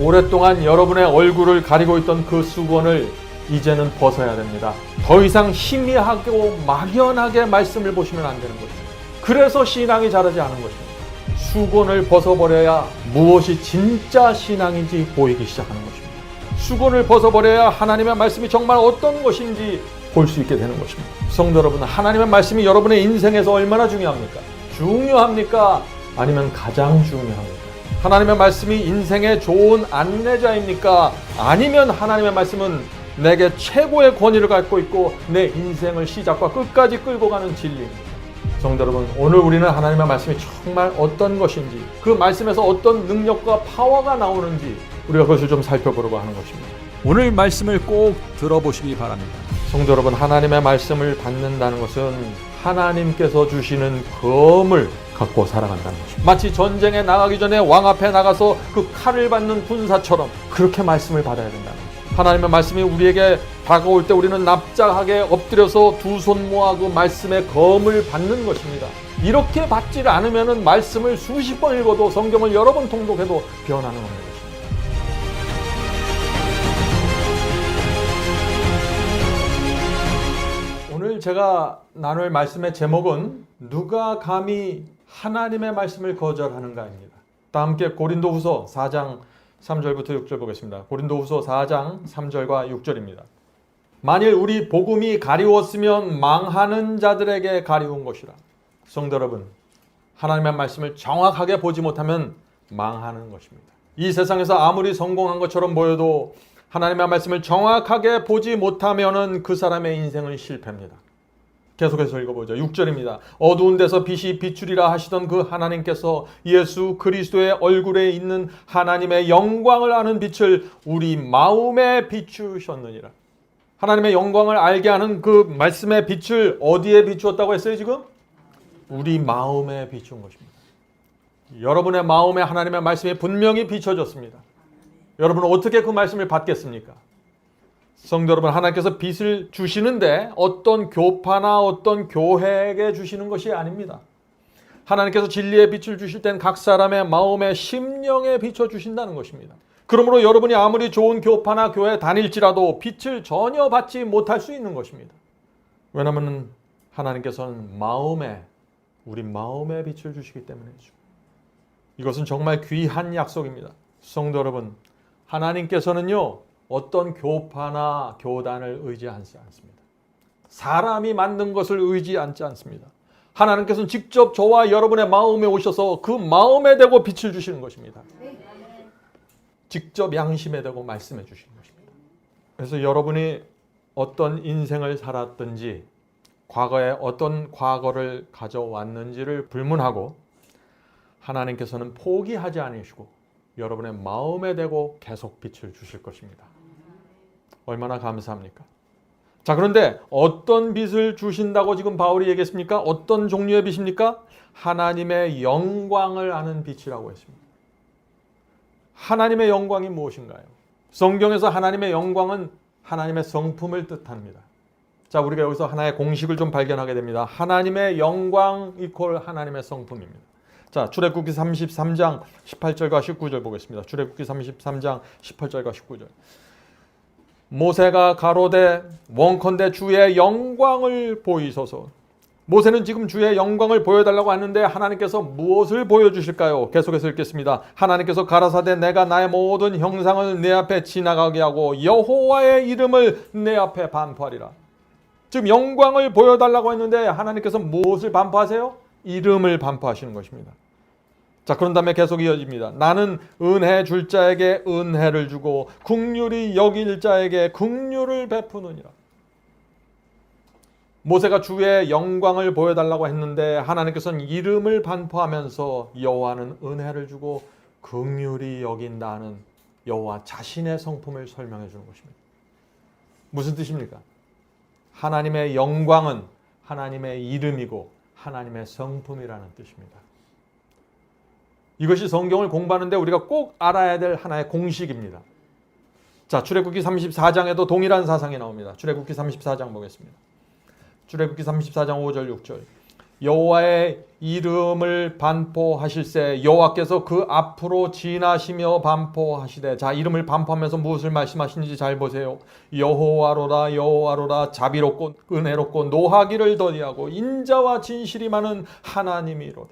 오랫동안 여러분의 얼굴을 가리고 있던 그 수건을 이제는 벗어야 됩니다. 더 이상 희미하고 막연하게 말씀을 보시면 안 되는 것입니다. 그래서 신앙이 자라지 않은 것입니다. 수건을 벗어버려야 무엇이 진짜 신앙인지 보이기 시작하는 것입니다. 수건을 벗어버려야 하나님의 말씀이 정말 어떤 것인지 볼 수 있게 되는 것입니다. 성도 여러분, 하나님의 말씀이 여러분의 인생에서 얼마나 중요합니까? 중요합니까? 아니면 가장 중요합니까? 하나님의 말씀이 인생의 좋은 안내자입니까? 아니면 하나님의 말씀은 내게 최고의 권위를 갖고 있고 내 인생을 시작과 끝까지 끌고 가는 진리입니다. 성도 여러분, 오늘 우리는 하나님의 말씀이 정말 어떤 것인지, 그 말씀에서 어떤 능력과 파워가 나오는지 우리가 그것을 좀 살펴보려고 하는 것입니다. 오늘 말씀을 꼭 들어보시기 바랍니다. 성도 여러분, 하나님의 말씀을 받는다는 것은 하나님께서 주시는 검을 갖고 살아간다는 것입니다. 마치 전쟁에 나가기 전에 왕 앞에 나가서 그 칼을 받는 군사처럼 그렇게 말씀을 받아야 된다는 것입니다. 하나님의 말씀이 우리에게 다가올 때 우리는 납작하게 엎드려서 두 손 모아 그 말씀의 검을 받는 것입니다. 이렇게 받지 않으면 말씀을 수십 번 읽어도 성경을 여러 번 통독해도 변하는 없는 것입니다. 오늘 제가 나눌 말씀의 제목은 누가 감히 하나님의 말씀을 거절하는가입니다. 다 함께 고린도후서 4장 3절부터 6절 보겠습니다. 고린도후서 4장 3절과 6절입니다. 만일 우리 복음이 가리웠으면 망하는 자들에게 가리운 것이라. 성도 여러분, 하나님의 말씀을 정확하게 보지 못하면 망하는 것입니다. 이 세상에서 아무리 성공한 것처럼 보여도 하나님의 말씀을 정확하게 보지 못하면 그 사람의 인생은 실패입니다. 계속해서 읽어보죠. 6절입니다. 어두운 데서 빛이 비추리라 하시던 그 하나님께서 예수 그리스도의 얼굴에 있는 하나님의 영광을 아는 빛을 우리 마음에 비추셨느니라. 하나님의 영광을 알게 하는 그 말씀의 빛을 어디에 비추었다고 했어요 지금? 우리 마음에 비춘 것입니다. 여러분의 마음에 하나님의 말씀이 분명히 비춰졌습니다. 여러분은 어떻게 그 말씀을 받겠습니까? 성도 여러분, 하나님께서 빛을 주시는데 어떤 교파나 어떤 교회에게 주시는 것이 아닙니다. 하나님께서 진리의 빛을 주실 땐 각 사람의 마음의 심령에 비춰주신다는 것입니다. 그러므로 여러분이 아무리 좋은 교파나 교회 다닐지라도 빛을 전혀 받지 못할 수 있는 것입니다. 왜냐하면 하나님께서는 우리 마음에 빛을 주시기 때문이죠. 이것은 정말 귀한 약속입니다. 성도 여러분, 하나님께서는요 어떤 교파나 교단을 의지하지 않습니다. 사람이 만든 것을 의지하지 않습니다. 하나님께서는 직접 저와 여러분의 마음에 오셔서 그 마음에 대고 빛을 주시는 것입니다. 직접 양심에 대고 말씀해 주시는 것입니다. 그래서 여러분이 어떤 인생을 살았든지 과거에 어떤 과거를 가져왔는지를 불문하고 하나님께서는 포기하지 않으시고 여러분의 마음에 대고 계속 빛을 주실 것입니다. 얼마나 감사합니까? 자, 그런데 어떤 빛을 주신다고 지금 바울이 얘기했습니까? 어떤 종류의 빛입니까? 하나님의 영광을 아는 빛이라고 했습니다. 하나님의 영광이 무엇인가요? 성경에서 하나님의 영광은 하나님의 성품을 뜻합니다. 자, 우리가 여기서 하나의 공식을 좀 발견하게 됩니다. 하나님의 영광 이퀄 하나님의 성품입니다. 자, 출애굽기 33장 18절과 19절 보겠습니다. 출애굽기 33장 18절과 19절. 모세가 가로되 원컨대 주의 영광을 보이소서. 모세는 지금 주의 영광을 보여달라고 하는데 하나님께서 무엇을 보여주실까요? 계속해서 읽겠습니다. 하나님께서 가라사대 내가 나의 모든 형상을 내 앞에 지나가게 하고 여호와의 이름을 내 앞에 반포하리라. 지금 영광을 보여달라고 했는데 하나님께서 무엇을 반포하세요? 이름을 반포하시는 것입니다. 자, 그런 다음에 계속 이어집니다. 나는 은혜 줄 자에게 은혜를 주고 긍휼히 여길 자에게 긍휼을 베푸느니라. 모세가 주의 영광을 보여달라고 했는데 하나님께서는 이름을 반포하면서 여호와는 은혜를 주고 긍휼히 여긴다는 여호와 자신의 성품을 설명해 주는 것입니다. 무슨 뜻입니까? 하나님의 영광은 하나님의 이름이고 하나님의 성품이라는 뜻입니다. 이것이 성경을 공부하는데 우리가 꼭 알아야 될 하나의 공식입니다. 자, 출애굽기 34장에도 동일한 사상이 나옵니다. 출애굽기 34장 보겠습니다. 출애굽기 34장 5절 6절. 여호와의 이름을 반포하실세 여호와께서 그 앞으로 지나시며 반포하시되. 자, 이름을 반포하면서 무엇을 말씀하시는지 잘 보세요. 여호와로라 여호와로라 자비롭고 은혜롭고 노하기를 더디하고 인자와 진실이 많은 하나님이로다.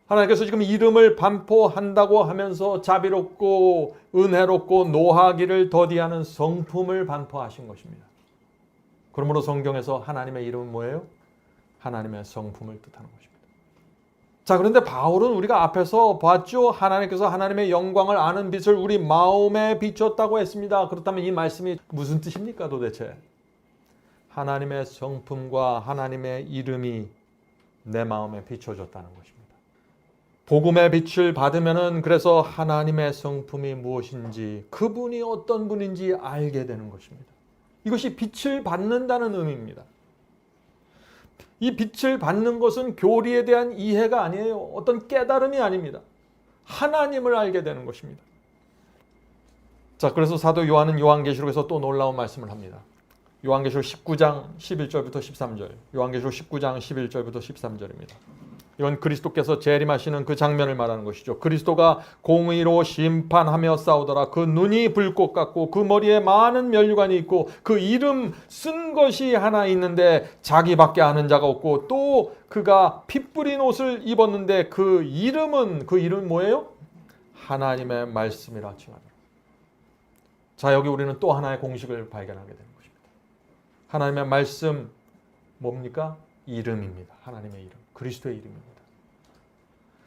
하나님께서 지금 이름을 반포한다고 하면서 자비롭고 은혜롭고 노하기를 더디하는 성품을 반포하신 것입니다. 그러므로 성경에서 하나님의 이름은 뭐예요? 하나님의 성품을 뜻하는 것입니다. 자, 그런데 바울은 우리가 앞에서 봤죠. 하나님께서 하나님의 영광을 아는 빛을 우리 마음에 비췄다고 했습니다. 그렇다면 이 말씀이 무슨 뜻입니까 도대체? 하나님의 성품과 하나님의 이름이 내 마음에 비춰졌다는 것입니다. 복음의 빛을 받으면은 그래서 하나님의 성품이 무엇인지, 그분이 어떤 분인지 알게 되는 것입니다. 이것이 빛을 받는다는 의미입니다. 이 빛을 받는 것은 교리에 대한 이해가 아니에요. 어떤 깨달음이 아닙니다. 하나님을 알게 되는 것입니다. 자, 그래서 사도 요한은 요한계시록에서 또 놀라운 말씀을 합니다. 요한계시록 19장 11절부터 13절. 요한계시록 19장 11절부터 13절입니다. 이건 그리스도께서 재림하시는 그 장면을 말하는 것이죠. 그리스도가 공의로 심판하며 싸우더라. 그 눈이 불꽃 같고 그 머리에 많은 면류관이 있고 그 이름 쓴 것이 하나 있는데 자기밖에 아는 자가 없고 또 그가 피 뿌린 옷을 입었는데 그 이름은 뭐예요? 하나님의 말씀이라 칭하더라. 자, 여기 우리는 또 하나의 공식을 발견하게 되는 것입니다. 하나님의 말씀 뭡니까? 이름입니다. 하나님의 이름. 그리스도의 이름입니다.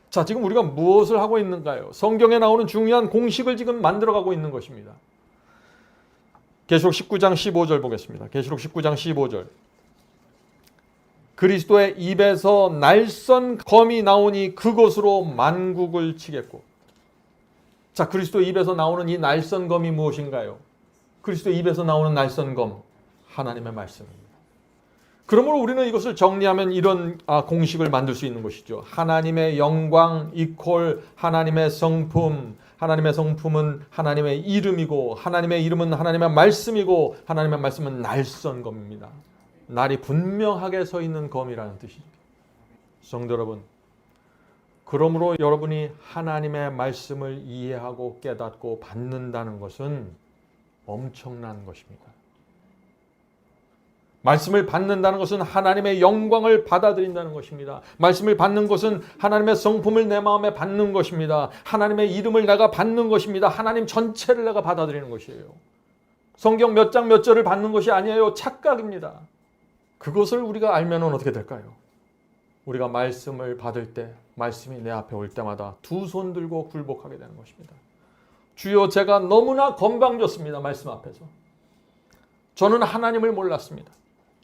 자, 지금 우리가 무엇을 하고 있는가요? 성경에 나오는 중요한 공식을 지금 만들어가고 있는 것입니다. 계시록 19장 15절 보겠습니다. 계시록 19장 15절. 그리스도의 입에서 날선 검이 나오니 그것으로 만국을 치겠고. 자, 그리스도의 입에서 나오는 이 날선 검이 무엇인가요? 그리스도의 입에서 나오는 날선 검, 하나님의 말씀입니다. 그러므로 우리는 이것을 정리하면 이런 공식을 만들 수 있는 것이죠. 하나님의 영광 이퀄 하나님의 성품, 하나님의 성품은 하나님의 이름이고 하나님의 이름은 하나님의 말씀이고 하나님의 말씀은 날선 검입니다. 날이 분명하게 서 있는 검이라는 뜻이죠. 성도 여러분, 그러므로 여러분이 하나님의 말씀을 이해하고 깨닫고 받는다는 것은 엄청난 것입니다. 말씀을 받는다는 것은 하나님의 영광을 받아들인다는 것입니다. 말씀을 받는 것은 하나님의 성품을 내 마음에 받는 것입니다. 하나님의 이름을 내가 받는 것입니다. 하나님 전체를 내가 받아들이는 것이에요. 성경 몇 장 몇 절을 받는 것이 아니에요. 착각입니다. 그것을 우리가 알면 어떻게 될까요? 우리가 말씀을 받을 때, 말씀이 내 앞에 올 때마다 두 손 들고 굴복하게 되는 것입니다. 주여, 제가 너무나 건방졌습니다. 말씀 앞에서. 저는 하나님을 몰랐습니다.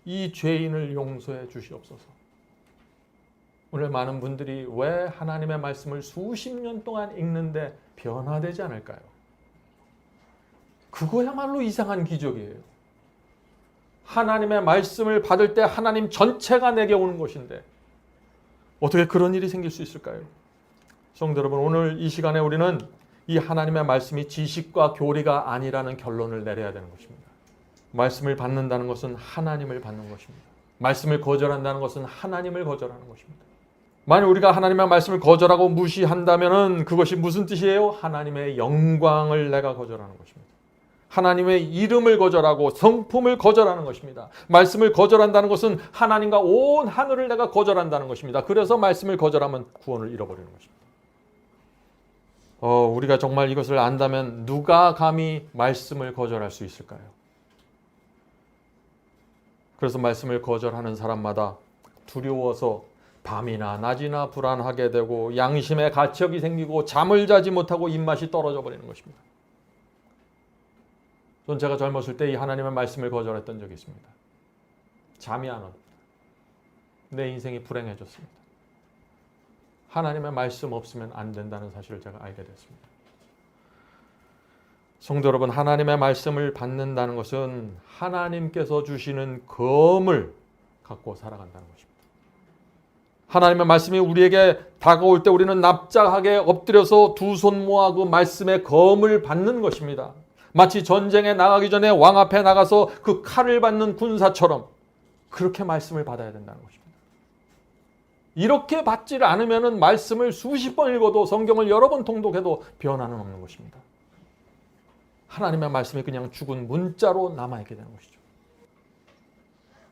이 죄인을 용서해 주시옵소서. 오늘 많은 분들이 왜 하나님의 말씀을 수십 년 동안 읽는데 변화되지 않을까요? 그거야말로 이상한 기적이에요. 하나님의 말씀을 받을 때 하나님 전체가 내게 오는 것인데 어떻게 그런 일이 생길 수 있을까요? 성도 여러분, 오늘 이 시간에 우리는 이 하나님의 말씀이 지식과 교리가 아니라는 결론을 내려야 되는 것입니다. 말씀을 받는다는 것은 하나님을 받는 것입니다. 말씀을 거절한다는 것은 하나님을 거절하는 것입니다. 만약 우리가 하나님의 말씀을 거절하고 무시한다면 그것이 무슨 뜻이에요? 하나님의 영광을 내가 거절하는 것입니다. 하나님의 이름을 거절하고 성품을 거절하는 것입니다. 말씀을 거절한다는 것은 하나님과 온 하늘을 내가 거절한다는 것입니다. 그래서 말씀을 거절하면 구원을 잃어버리는 것입니다. 우리가 정말 이것을 안다면 누가 감히 말씀을 거절할 수 있을까요? 그래서 말씀을 거절하는 사람마다 두려워서 밤이나 낮이나 불안하게 되고 양심의 가책이 생기고 잠을 자지 못하고 입맛이 떨어져 버리는 것입니다. 전 제가 젊었을 때 이 하나님의 말씀을 거절했던 적이 있습니다. 잠이 안 옵니다. 내 인생이 불행해졌습니다. 하나님의 말씀 없으면 안 된다는 사실을 제가 알게 됐습니다. 성도 여러분, 하나님의 말씀을 받는다는 것은 하나님께서 주시는 검을 갖고 살아간다는 것입니다. 하나님의 말씀이 우리에게 다가올 때 우리는 납작하게 엎드려서 두 손 모아 그 말씀의 검을 받는 것입니다. 마치 전쟁에 나가기 전에 왕 앞에 나가서 그 칼을 받는 군사처럼 그렇게 말씀을 받아야 된다는 것입니다. 이렇게 받지 않으면 말씀을 수십 번 읽어도 성경을 여러 번 통독해도 변화는 없는 것입니다. 하나님의 말씀이 그냥 죽은 문자로 남아있게 되는 것이죠.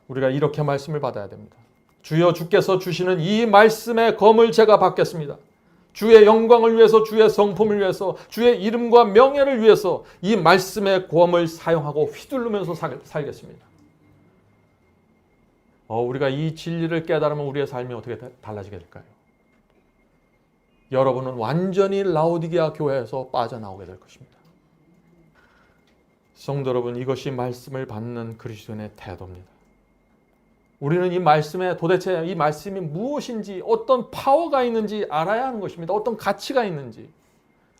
우리가 이렇게 말씀을 받아야 됩니다. 주여 주께서 주시는 이 말씀의 검을 제가 받겠습니다. 주의 영광을 위해서, 주의 성품을 위해서, 주의 이름과 명예를 위해서 이 말씀의 검을 사용하고 휘두르면서 살겠습니다. 우리가 이 진리를 깨달으면 우리의 삶이 어떻게 달라지게 될까요? 여러분은 완전히 라오디게아 교회에서 빠져나오게 될 것입니다. 성도 여러분, 이것이 말씀을 받는 그리스도인의 태도입니다. 우리는 이 말씀에 도대체 이 말씀이 무엇인지, 어떤 파워가 있는지 알아야 하는 것입니다. 어떤 가치가 있는지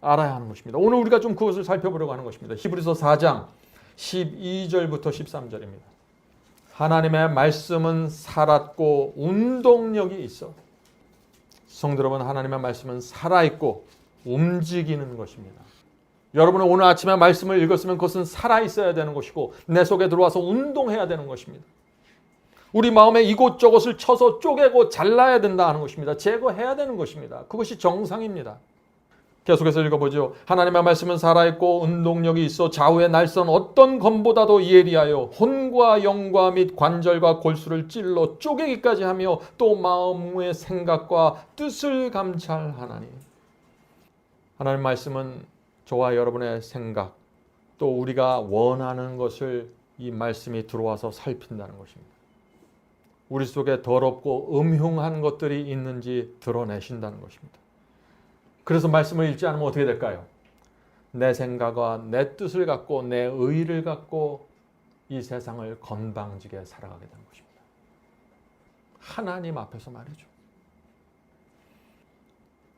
알아야 하는 것입니다. 오늘 우리가 좀 그것을 살펴보려고 하는 것입니다. 히브리서 4장 12절부터 13절입니다. 하나님의 말씀은 살았고 운동력이 있어. 성도 여러분, 하나님의 말씀은 살아있고 움직이는 것입니다. 여러분은 오늘 아침에 말씀을 읽었으면 그것은 살아있어야 되는 것이고 내 속에 들어와서 운동해야 되는 것입니다. 우리 마음에 이곳저곳을 쳐서 쪼개고 잘라야 된다 하는 것입니다. 제거해야 되는 것입니다. 그것이 정상입니다. 계속해서 읽어보죠. 하나님의 말씀은 살아있고 운동력이 있어 좌우의 날선 어떤 검보다도 예리하여 혼과 영과 및 관절과 골수를 찔러 쪼개기까지 하며 또 마음의 생각과 뜻을 감찰하나니. 하나님의 말씀은 저와 여러분의 생각, 또 우리가 원하는 것을 이 말씀이 들어와서 살핀다는 것입니다. 우리 속에 더럽고 음흉한 것들이 있는지 드러내신다는 것입니다. 그래서 말씀을 읽지 않으면 어떻게 될까요? 내 생각과 내 뜻을 갖고 내 의의를 갖고 이 세상을 건방지게 살아가게 되는 것입니다. 하나님 앞에서 말이죠.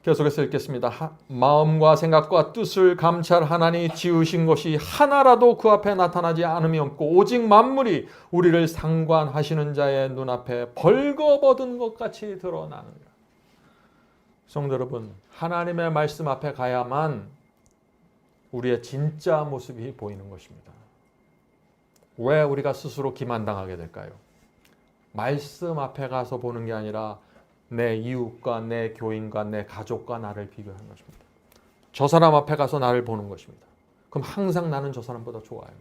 계속해서 읽겠습니다. 마음과 생각과 뜻을 감찰하나니 지으신 것이 하나라도 그 앞에 나타나지 않음이 없고 오직 만물이 우리를 상관하시는 자의 눈앞에 벌거벗은 것 같이 드러나느니라. 성도 여러분, 하나님의 말씀 앞에 가야만 우리의 진짜 모습이 보이는 것입니다. 왜 우리가 스스로 기만당하게 될까요? 말씀 앞에 가서 보는 게 아니라 내 이웃과 내 교인과 내 가족과 나를 비교하는 것입니다. 저 사람 앞에 가서 나를 보는 것입니다. 그럼 항상 나는 저 사람보다 좋아요.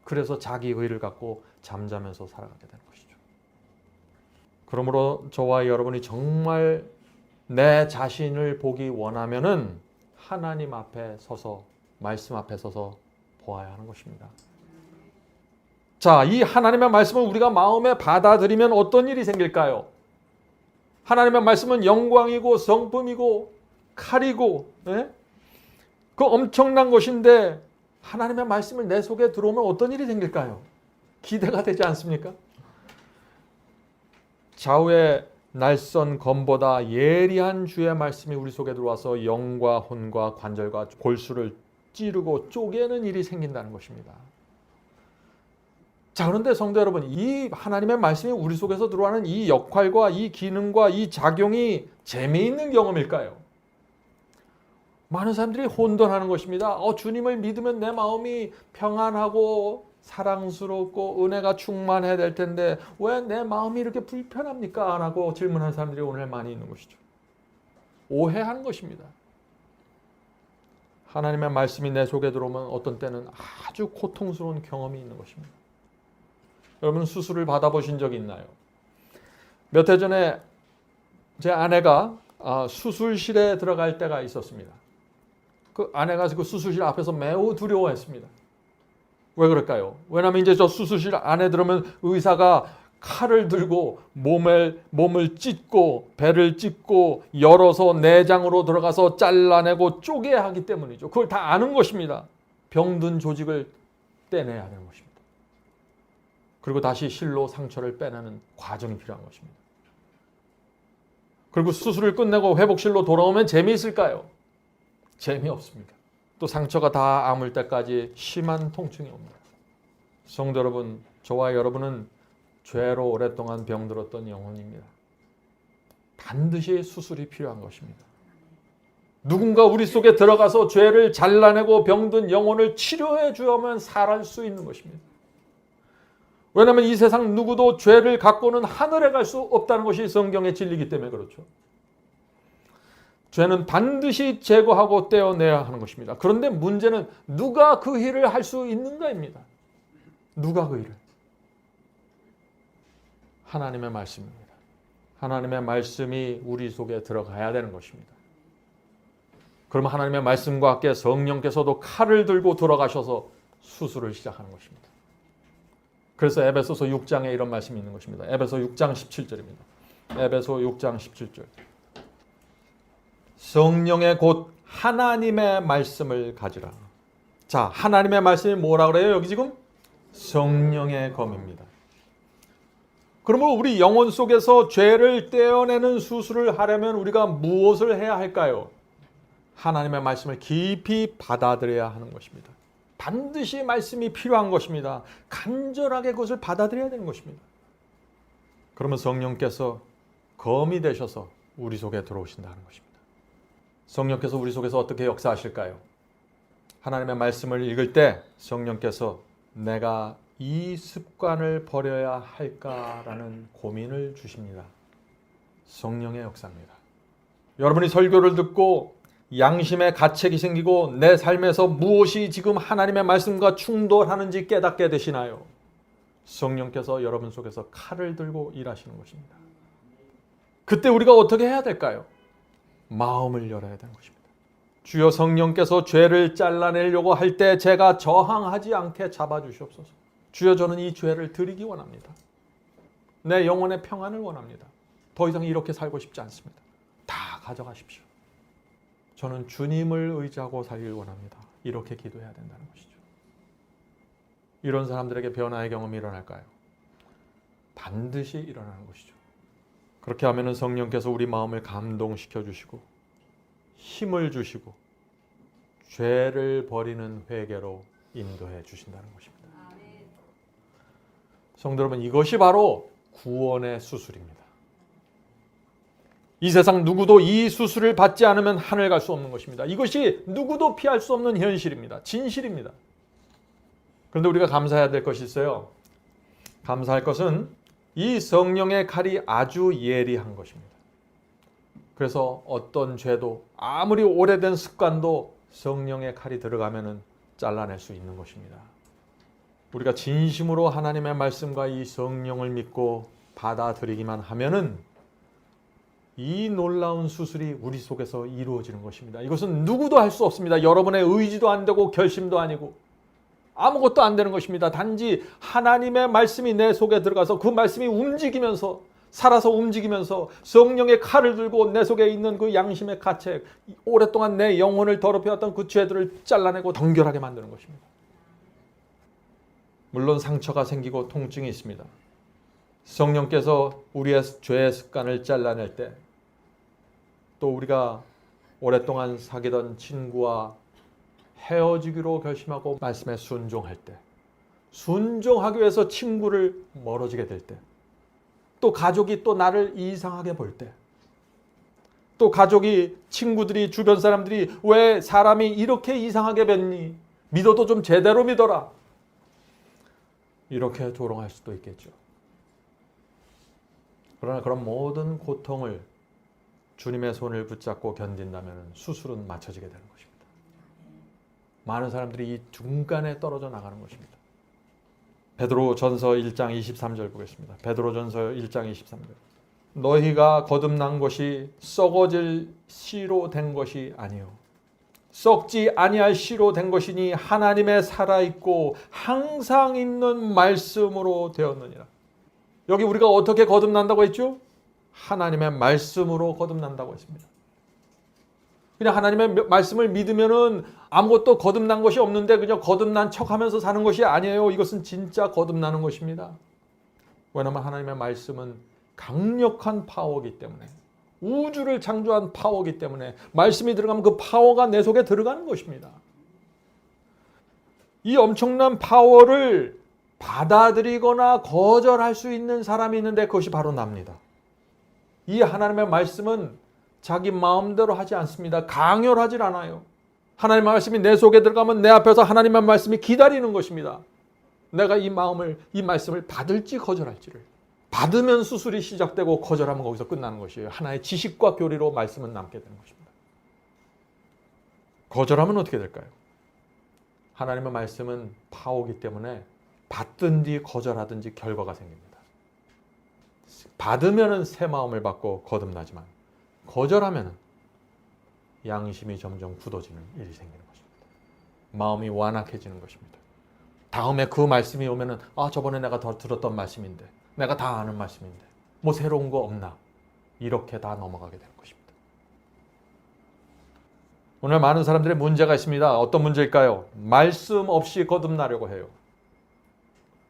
그래서 자기 의를 갖고 잠자면서 살아가게 되는 것이죠. 그러므로 저와 여러분이 정말 내 자신을 보기 원하면은 하나님 앞에 서서, 말씀 앞에 서서 보아야 하는 것입니다. 자, 이 하나님의 말씀을 우리가 마음에 받아들이면 어떤 일이 생길까요? 하나님의 말씀은 영광이고 성품이고 칼이고, 그 엄청난 것인데 하나님의 말씀을 내 속에 들어오면 어떤 일이 생길까요? 기대가 되지 않습니까? 좌우의 날선 검보다 예리한 주의 말씀이 우리 속에 들어와서 영과 혼과 관절과 골수를 찌르고 쪼개는 일이 생긴다는 것입니다. 자, 그런데 성도 여러분, 이 하나님의 말씀이 우리 속에서 들어가는 이 역할과 이 기능과 이 작용이 재미있는 경험일까요? 많은 사람들이 혼돈하는 것입니다. 주님을 믿으면 내 마음이 평안하고 사랑스럽고 은혜가 충만해야 될 텐데 왜 내 마음이 이렇게 불편합니까? 라고 질문하는 사람들이 오늘 많이 있는 것이죠. 오해하는 것입니다. 하나님의 말씀이 내 속에 들어오면 어떤 때는 아주 고통스러운 경험이 있는 것입니다. 여러분 수술을 받아보신 적이 있나요? 몇 해 전에 제 아내가 수술실에 들어갈 때가 있었습니다. 그 아내가 그 수술실 앞에서 매우 두려워했습니다. 왜 그럴까요? 왜냐하면 이제 저 수술실 안에 들어오면 의사가 칼을 들고 몸을 찢고 배를 찢고 열어서 내장으로 들어가서 잘라내고 쪼개야 하기 때문이죠. 그걸 다 아는 것입니다. 병든 조직을 떼내야 하는 것입니다. 그리고 다시 실로 상처를 빼내는 과정이 필요한 것입니다. 그리고 수술을 끝내고 회복실로 돌아오면 재미있을까요? 재미없습니다. 또 상처가 다 아물 때까지 심한 통증이 옵니다. 성도 여러분, 저와 여러분은 죄로 오랫동안 병들었던 영혼입니다. 반드시 수술이 필요한 것입니다. 누군가 우리 속에 들어가서 죄를 잘라내고 병든 영혼을 치료해 주어야만 살아갈 수 있는 것입니다. 왜냐하면 이 세상 누구도 죄를 갖고는 하늘에 갈 수 없다는 것이 성경의 진리이기 때문에 그렇죠. 죄는 반드시 제거하고 떼어내야 하는 것입니다. 그런데 문제는 누가 그 일을 할 수 있는가입니다. 누가 그 일을? 하나님의 말씀입니다. 하나님의 말씀이 우리 속에 들어가야 되는 것입니다. 그러면 하나님의 말씀과 함께 성령께서도 칼을 들고 들어가셔서 수술을 시작하는 것입니다. 그래서 에베소서 6장에 이런 말씀이 있는 것입니다. 에베소 6장 17절입니다. 에베소 6장 17절. 성령의 곧 하나님의 말씀을 가지라. 자, 하나님의 말씀이 뭐라 그래요? 여기 지금 성령의 검입니다. 그러므로 우리 영혼 속에서 죄를 떼어내는 수술을 하려면 우리가 무엇을 해야 할까요? 하나님의 말씀을 깊이 받아들여야 하는 것입니다. 반드시 말씀이 필요한 것입니다. 간절하게 그것을 받아들여야 되는 것입니다. 그러면 성령께서 검이 되셔서 우리 속에 들어오신다는 것입니다. 성령께서 우리 속에서 어떻게 역사하실까요? 하나님의 말씀을 읽을 때 성령께서 내가 이 습관을 버려야 할까라는 고민을 주십니다. 성령의 역사입니다. 여러분이 설교를 듣고 양심의 가책이 생기고 내 삶에서 무엇이 지금 하나님의 말씀과 충돌하는지 깨닫게 되시나요? 성령께서 여러분 속에서 칼을 들고 일하시는 것입니다. 그때 우리가 어떻게 해야 될까요? 마음을 열어야 되는 것입니다. 주여 성령께서 죄를 잘라내려고 할 때 제가 저항하지 않게 잡아주시옵소서. 주여 저는 이 죄를 드리기 원합니다. 내 영혼의 평안을 원합니다. 더 이상 이렇게 살고 싶지 않습니다. 다 가져가십시오. 저는 주님을 의지하고 살길 원합니다. 이렇게 기도해야 된다는 것이죠. 이런 사람들에게 변화의 경험이 일어날까요? 반드시 일어나는 것이죠. 그렇게 하면 성령께서 우리 마음을 감동시켜 주시고 힘을 주시고 죄를 버리는 회개로 인도해 주신다는 것입니다. 성도 여러분, 이것이 바로 구원의 수술입니다. 이 세상 누구도 이 수술을 받지 않으면 하늘 갈 수 없는 것입니다. 이것이 누구도 피할 수 없는 현실입니다. 진실입니다. 그런데 우리가 감사해야 될 것이 있어요. 감사할 것은 이 성령의 칼이 아주 예리한 것입니다. 그래서 어떤 죄도 아무리 오래된 습관도 성령의 칼이 들어가면 잘라낼 수 있는 것입니다. 우리가 진심으로 하나님의 말씀과 이 성령을 믿고 받아들이기만 하면은 이 놀라운 수술이 우리 속에서 이루어지는 것입니다. 이것은 누구도 할 수 없습니다. 여러분의 의지도 안 되고 결심도 아니고 아무것도 안 되는 것입니다. 단지 하나님의 말씀이 내 속에 들어가서 그 말씀이 움직이면서 살아서 움직이면서 성령의 칼을 들고 내 속에 있는 그 양심의 가책, 오랫동안 내 영혼을 더럽혀왔던 그 죄들을 잘라내고 정결하게 만드는 것입니다. 물론 상처가 생기고 통증이 있습니다. 성령께서 우리의 죄의 습관을 잘라낼 때, 또 우리가 오랫동안 사귀던 친구와 헤어지기로 결심하고 말씀에 순종할 때, 순종하기 위해서 친구를 멀어지게 될 때, 또 가족이 또 나를 이상하게 볼 때, 또 가족이, 친구들이, 주변 사람들이 왜 사람이 이렇게 이상하게 뵀니? 믿어도 좀 제대로 믿어라. 이렇게 조롱할 수도 있겠죠. 그러나 그런 모든 고통을 주님의 손을 붙잡고 견딘다면 수술은 맞춰지게 되는 것입니다. 많은 사람들이 이 중간에 떨어져 나가는 것입니다. 베드로전서 1장 23절 보겠습니다. 베드로전서 1장 23절. 너희가 거듭난 것이 썩어질 씨로 된 것이 아니요 썩지 아니할 씨로 된 것이니 하나님의 살아있고 항상 있는 말씀으로 되었느니라. 여기 우리가 어떻게 거듭난다고 했죠? 하나님의 말씀으로 거듭난다고 했습니다. 그냥 하나님의 말씀을 믿으면은 아무것도 거듭난 것이 없는데 그냥 거듭난 척하면서 사는 것이 아니에요. 이것은 진짜 거듭나는 것입니다. 왜냐하면 하나님의 말씀은 강력한 파워이기 때문에, 우주를 창조한 파워이기 때문에 말씀이 들어가면 그 파워가 내 속에 들어가는 것입니다. 이 엄청난 파워를 받아들이거나 거절할 수 있는 사람이 있는데 그것이 바로 납니다. 이 하나님의 말씀은 자기 마음대로 하지 않습니다. 강요하지 않아요. 하나님의 말씀이 내 속에 들어가면 내 앞에서 하나님의 말씀이 기다리는 것입니다. 내가 이 말씀을 받을지 거절할지를. 받으면 수술이 시작되고 거절하면 거기서 끝나는 것이에요. 하나의 지식과 교리로 말씀은 남게 되는 것입니다. 거절하면 어떻게 될까요? 하나님의 말씀은 파워이기 때문에 받든지 거절하든지 결과가 생깁니다. 받으면 새 마음을 받고 거듭나지만 거절하면 양심이 점점 굳어지는 일이 생기는 것입니다. 마음이 완악해지는 것입니다. 다음에 그 말씀이 오면은 저번에 내가 더 들었던 말씀인데, 내가 다 아는 말씀인데 뭐 새로운 거 없나, 이렇게 다 넘어가게 되는 것입니다. 오늘 많은 사람들의 문제가 있습니다. 어떤 문제일까요? 말씀 없이 거듭나려고 해요.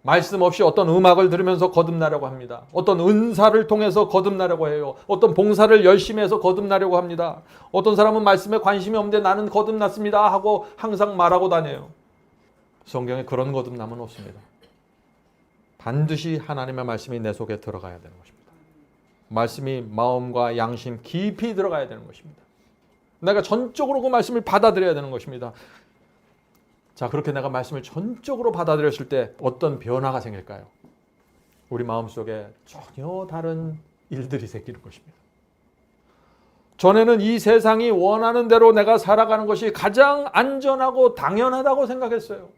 말씀 없이 어떤 음악을 들으면서 거듭나려고 합니다. 어떤 은사를 통해서 거듭나려고 해요. 어떤 봉사를 열심히 해서 거듭나려고 합니다. 어떤 사람은 말씀에 관심이 없는데 나는 거듭났습니다 하고 항상 말하고 다녀요. 성경에 그런 거듭남은 없습니다. 반드시 하나님의 말씀이 내 속에 들어가야 되는 것입니다. 말씀이 마음과 양심 깊이 들어가야 되는 것입니다. 내가 전적으로 그 말씀을 받아들여야 되는 것입니다. 자, 그렇게 내가 말씀을 전적으로 받아들였을 때 어떤 변화가 생길까요? 우리 마음속에 전혀 다른 일들이 생기는 것입니다. 전에는 이 세상이 원하는 대로 내가 살아가는 것이 가장 안전하고 당연하다고 생각했어요.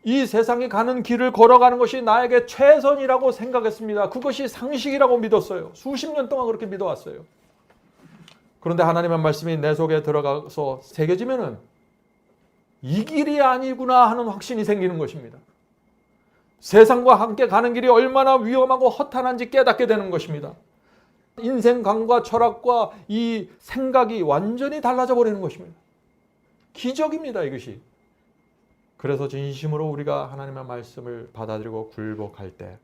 이 세상이 가는 길을 걸어가는 것이 나에게 최선이라고 생각했습니다. 그것이 상식이라고 믿었어요. 수십 년 동안 그렇게 믿어왔어요. 그런데 하나님의 말씀이 내 속에 들어가서 새겨지면은 이 길이 아니구나 하는 확신이 생기는 것입니다. 세상과 함께 가는 길이 얼마나 위험하고 허탄한지 깨닫게 되는 것입니다. 인생관과 철학과 이 생각이 완전히 달라져 버리는 것입니다. 기적입니다, 이것이. 그래서 진심으로 우리가 하나님의 말씀을 받아들이고 굴복할 때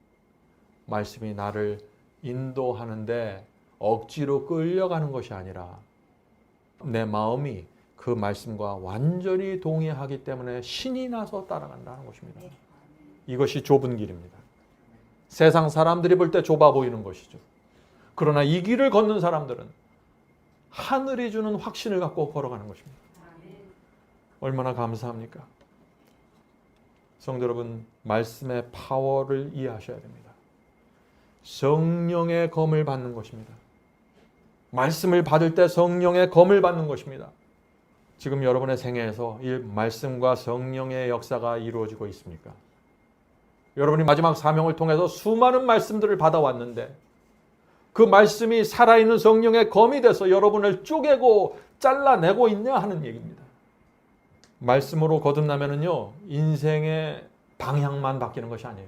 말씀이 나를 인도하는데 억지로 끌려가는 것이 아니라 내 마음이 그 말씀과 완전히 동의하기 때문에 신이 나서 따라간다는 것입니다. 이것이 좁은 길입니다. 세상 사람들이 볼 때 좁아 보이는 것이죠. 그러나 이 길을 걷는 사람들은 하늘이 주는 확신을 갖고 걸어가는 것입니다. 얼마나 감사합니까? 성도 여러분, 말씀의 파워를 이해하셔야 됩니다. 성령의 검을 받는 것입니다. 말씀을 받을 때 성령의 검을 받는 것입니다. 지금 여러분의 생애에서 이 말씀과 성령의 역사가 이루어지고 있습니까? 여러분이 마지막 사명을 통해서 수많은 말씀들을 받아왔는데 그 말씀이 살아있는 성령의 검이 돼서 여러분을 쪼개고 잘라내고 있냐 하는 얘기입니다. 말씀으로 거듭나면은요, 인생의 방향만 바뀌는 것이 아니에요.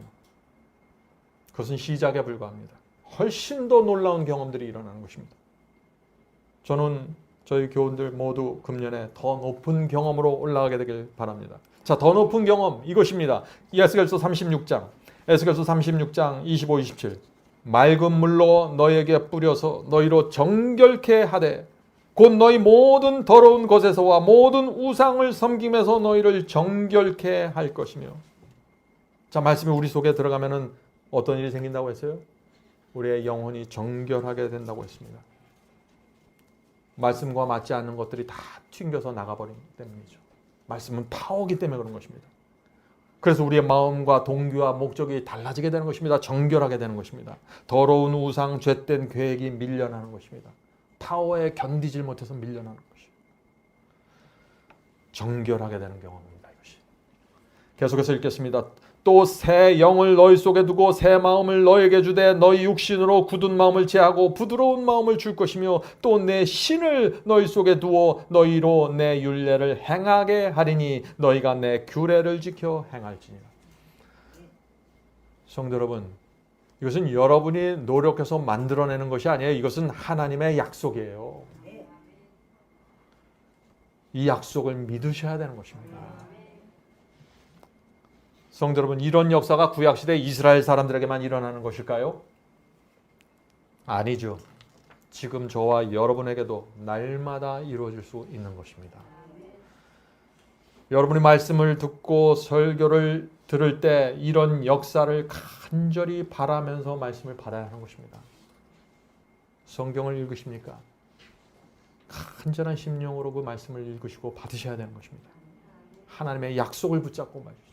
그것은 시작에 불과합니다. 훨씬 더 놀라운 경험들이 일어나는 것입니다. 저는 저희 교원들 모두 금년에 더 높은 경험으로 올라가게 되길 바랍니다. 자, 더 높은 경험 이것입니다. 에스겔서 36장 25, 27 맑은 물로 너에게 뿌려서 너희로 정결케 하되 곧 너희 모든 더러운 것에서와 모든 우상을 섬김에서 너희를 정결케 할 것이며. 자, 말씀이 우리 속에 들어가면은 어떤 일이 생긴다고 했어요? 우리의 영혼이 정결하게 된다고 했습니다. 말씀과 맞지 않는 것들이 다 튕겨서 나가버리기 때문이죠. 말씀은 파워이기 때문에 그런 것입니다. 그래서 우리의 마음과 동기와 목적이 달라지게 되는 것입니다. 정결하게 되는 것입니다. 더러운 우상, 죄된 계획이 밀려나는 것입니다. 파워에 견디질 못해서 밀려나는 것이 정결하게 되는 경험입니다. 이것이. 계속해서 읽겠습니다. 또 새 영을 너희 속에 두고 새 마음을 너에게 주되 너희 육신으로 굳은 마음을 제하고 부드러운 마음을 줄 것이며 또 내 신을 너희 속에 두어 너희로 내 율례를 행하게 하리니 너희가 내 규례를 지켜 행할지니라. 성도 여러분, 이것은 여러분이 노력해서 만들어내는 것이 아니에요. 이것은 하나님의 약속이에요. 이 약속을 믿으셔야 되는 것입니다. 성도 여러분, 이런 역사가 구약시대 이스라엘 사람들에게만 일어나는 것일까요? 아니죠. 지금 저와 여러분에게도 날마다 이루어질 수 있는 것입니다. 여러분이 말씀을 듣고 설교를 들을 때 이런 역사를 간절히 바라면서 말씀을 받아야 하는 것입니다. 성경을 읽으십니까? 간절한 심령으로 그 말씀을 읽으시고 받으셔야 되는 것입니다. 하나님의 약속을 붙잡고 말이죠.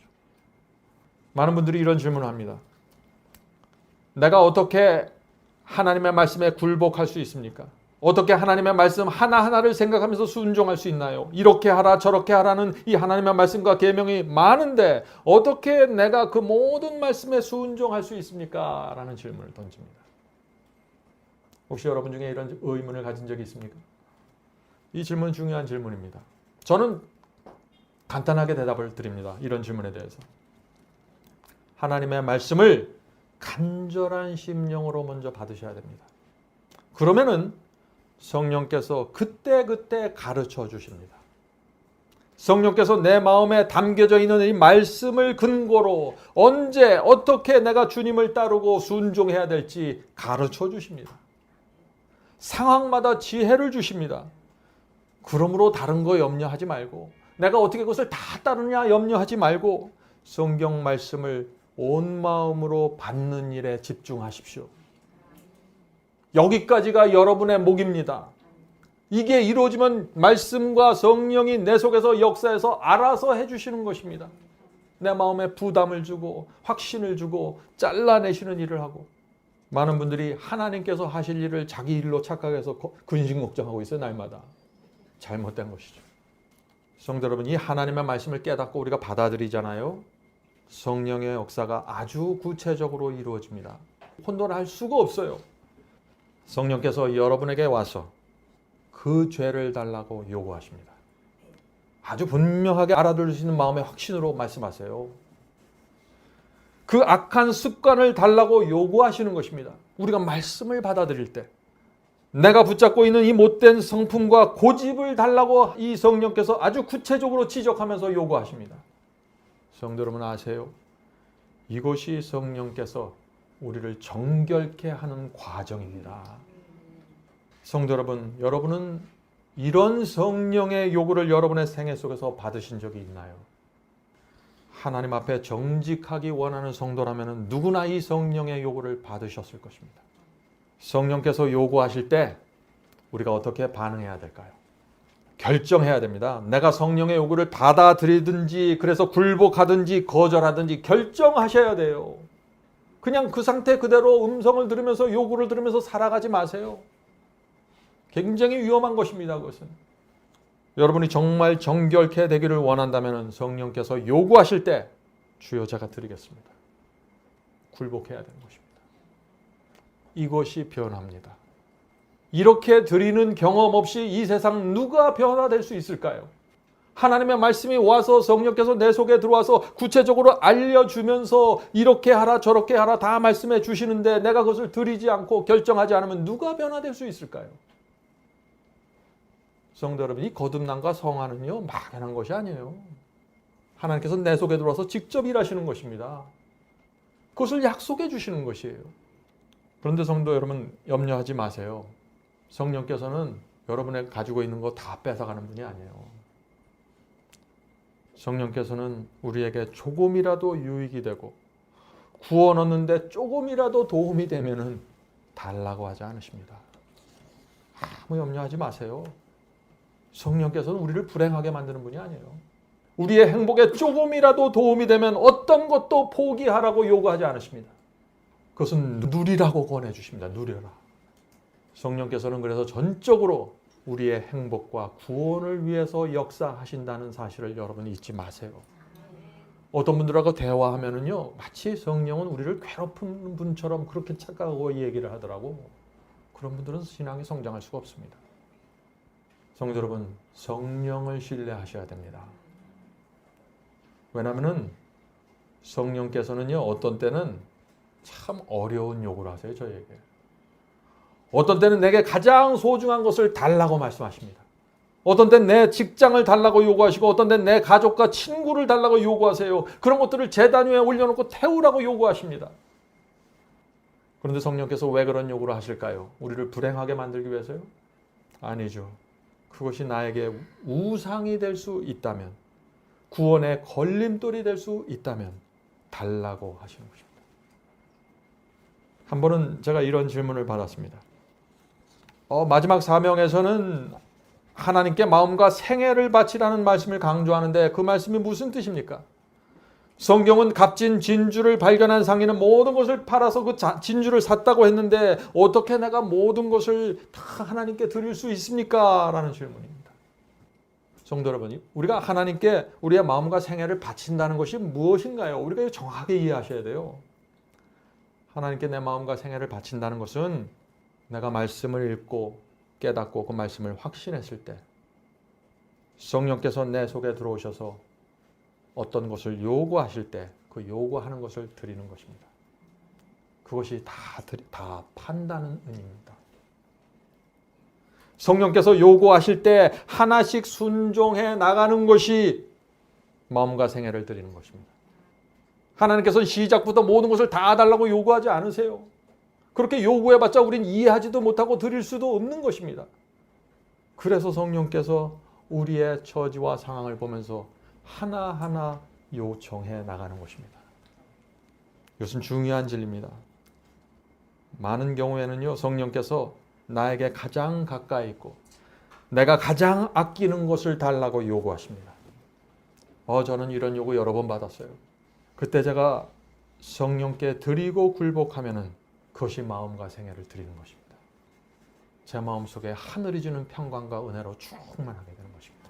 많은 분들이 이런 질문을 합니다. 내가 어떻게 하나님의 말씀에 굴복할 수 있습니까? 어떻게 하나님의 말씀 하나하나를 생각하면서 순종할 수 있나요? 이렇게 하라 저렇게 하라는 이 하나님의 말씀과 계명이 많은데 어떻게 내가 그 모든 말씀에 순종할 수 있습니까? 라는 질문을 던집니다. 혹시 여러분 중에 이런 의문을 가진 적이 있습니까? 이 질문은 중요한 질문입니다. 저는 간단하게 대답을 드립니다. 이런 질문에 대해서. 하나님의 말씀을 간절한 심령으로 먼저 받으셔야 됩니다. 그러면은 성령께서 그때그때 가르쳐 주십니다. 성령께서 내 마음에 담겨져 있는 이 말씀을 근거로 언제 어떻게 내가 주님을 따르고 순종해야 될지 가르쳐 주십니다. 상황마다 지혜를 주십니다. 그러므로 다른 거 염려하지 말고 내가 어떻게 그것을 다 따르냐 염려하지 말고 성경 말씀을 온 마음으로 받는 일에 집중하십시오. 여기까지가 여러분의 목입니다. 이게 이루어지면 말씀과 성령이 내 속에서 역사해서 알아서 해주시는 것입니다. 내 마음에 부담을 주고 확신을 주고 잘라내시는 일을 하고 많은 분들이 하나님께서 하실 일을 자기 일로 착각해서 근심걱정하고 있어요. 날마다. 잘못된 것이죠. 성도 여러분, 이 하나님의 말씀을 깨닫고 우리가 받아들이잖아요. 성령의 역사가 아주 구체적으로 이루어집니다. 혼돈할 수가 없어요. 성령께서 여러분에게 와서 그 죄를 달라고 요구하십니다. 아주 분명하게 알아들을 수 있는 마음의 확신으로 말씀하세요. 그 악한 습관을 달라고 요구하시는 것입니다. 우리가 말씀을 받아들일 때 내가 붙잡고 있는 이 못된 성품과 고집을 달라고 이 성령께서 아주 구체적으로 지적하면서 요구하십니다. 성도 여러분 아세요? 이것이 성령께서 우리를 정결케 하는 과정입니다. 성도 여러분, 여러분은 이런 성령의 요구를 여러분의 생애 속에서 받으신 적이 있나요? 하나님 앞에 정직하기 원하는 성도라면 누구나 이 성령의 요구를 받으셨을 것입니다. 성령께서 요구하실 때 우리가 어떻게 반응해야 될까요? 결정해야 됩니다. 내가 성령의 요구를 받아들이든지 그래서 굴복하든지 거절하든지 결정하셔야 돼요. 그냥 그 상태 그대로 음성을 들으면서 요구를 들으면서 살아가지 마세요. 굉장히 위험한 것입니다. 그것은. 여러분이 정말 정결케 되기를 원한다면 성령께서 요구하실 때 주여 제가 드리겠습니다. 굴복해야 되는 것입니다. 이것이 변화입니다. 이렇게 드리는 경험 없이 이 세상 누가 변화될 수 있을까요? 하나님의 말씀이 와서 성령께서 내 속에 들어와서 구체적으로 알려주면서 이렇게 하라 저렇게 하라 다 말씀해 주시는데 내가 그것을 드리지 않고 결정하지 않으면 누가 변화될 수 있을까요? 성도 여러분, 이 거듭남과 성화는요 막연한 것이 아니에요. 하나님께서 내 속에 들어와서 직접 일하시는 것입니다. 그것을 약속해 주시는 것이에요. 그런데 성도 여러분 염려하지 마세요. 성령께서는 여러분의 가지고 있는 거 다 뺏어가는 분이 아니에요. 성령께서는 우리에게 조금이라도 유익이 되고 구원 얻는데 조금이라도 도움이 되면은 달라고 하지 않으십니다. 아무 염려하지 마세요. 성령께서는 우리를 불행하게 만드는 분이 아니에요. 우리의 행복에 조금이라도 도움이 되면 어떤 것도 포기하라고 요구하지 않으십니다. 그것은 누리라고 권해주십니다. 누려라. 성령께서는 그래서 전적으로 우리의 행복과 구원을 위해서 역사하신다는 사실을 여러분 잊지 마세요. 어떤 분들하고 대화하면은요, 마치 성령은 우리를 괴롭히는 분처럼 그렇게 착각하고 얘기를 하더라고. 그런 분들은 신앙이 성장할 수가 없습니다. 성도 여러분, 성령을 신뢰하셔야 됩니다. 왜냐하면은 성령께서는요, 어떤 때는 참 어려운 요구를 하세요, 저에게. 어떤 때는 내게 가장 소중한 것을 달라고 말씀하십니다. 어떤 때는 내 직장을 달라고 요구하시고 어떤 때는 내 가족과 친구를 달라고 요구하세요. 그런 것들을 제단 위에 올려놓고 태우라고 요구하십니다. 그런데 성령께서 왜 그런 요구를 하실까요? 우리를 불행하게 만들기 위해서요? 아니죠. 그것이 나에게 우상이 될 수 있다면, 구원의 걸림돌이 될 수 있다면 달라고 하시는 것입니다. 한 번은 제가 이런 질문을 받았습니다. 마지막 사명에서는 하나님께 마음과 생애를 바치라는 말씀을 강조하는데 그 말씀이 무슨 뜻입니까? 성경은 값진 진주를 발견한 상인은 모든 것을 팔아서 그 진주를 샀다고 했는데 어떻게 내가 모든 것을 다 하나님께 드릴 수 있습니까? 라는 질문입니다. 성도 여러분, 우리가 하나님께 우리의 마음과 생애를 바친다는 것이 무엇인가요? 우리가 정확하게 이해하셔야 돼요. 하나님께 내 마음과 생애를 바친다는 것은 내가 말씀을 읽고 깨닫고 그 말씀을 확신했을 때 성령께서 내 속에 들어오셔서 어떤 것을 요구하실 때 그 요구하는 것을 드리는 것입니다. 그것이 다 판다는 의미입니다. 성령께서 요구하실 때 하나씩 순종해 나가는 것이 마음과 생애를 드리는 것입니다. 하나님께서는 시작부터 모든 것을 다 달라고 요구하지 않으세요. 그렇게 요구해봤자 우린 이해하지도 못하고 드릴 수도 없는 것입니다. 그래서 성령께서 우리의 처지와 상황을 보면서 하나하나 요청해 나가는 것입니다. 이것은 중요한 진리입니다. 많은 경우에는요, 성령께서 나에게 가장 가까이 있고 내가 가장 아끼는 것을 달라고 요구하십니다. 저는 이런 요구 여러 번 받았어요. 그때 제가 성령께 드리고 굴복하면은 그것이 마음과 생애를 드리는 것입니다. 제 마음속에 하늘이 주는 평강과 은혜로 충만하게 되는 것입니다.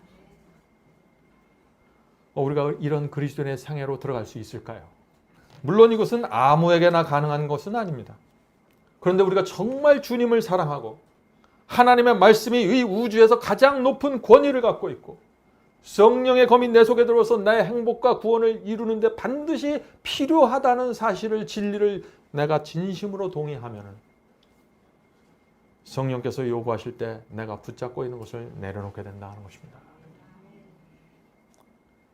우리가 이런 그리스도인의 생애로 들어갈 수 있을까요? 물론 이것은 아무에게나 가능한 것은 아닙니다. 그런데 우리가 정말 주님을 사랑하고 하나님의 말씀이 이 우주에서 가장 높은 권위를 갖고 있고 성령의 검이 내 속에 들어와서 나의 행복과 구원을 이루는데 반드시 필요하다는 사실을, 진리를 내가 진심으로 동의하면 성령께서 요구하실 때 내가 붙잡고 있는 것을 내려놓게 된다는 것입니다.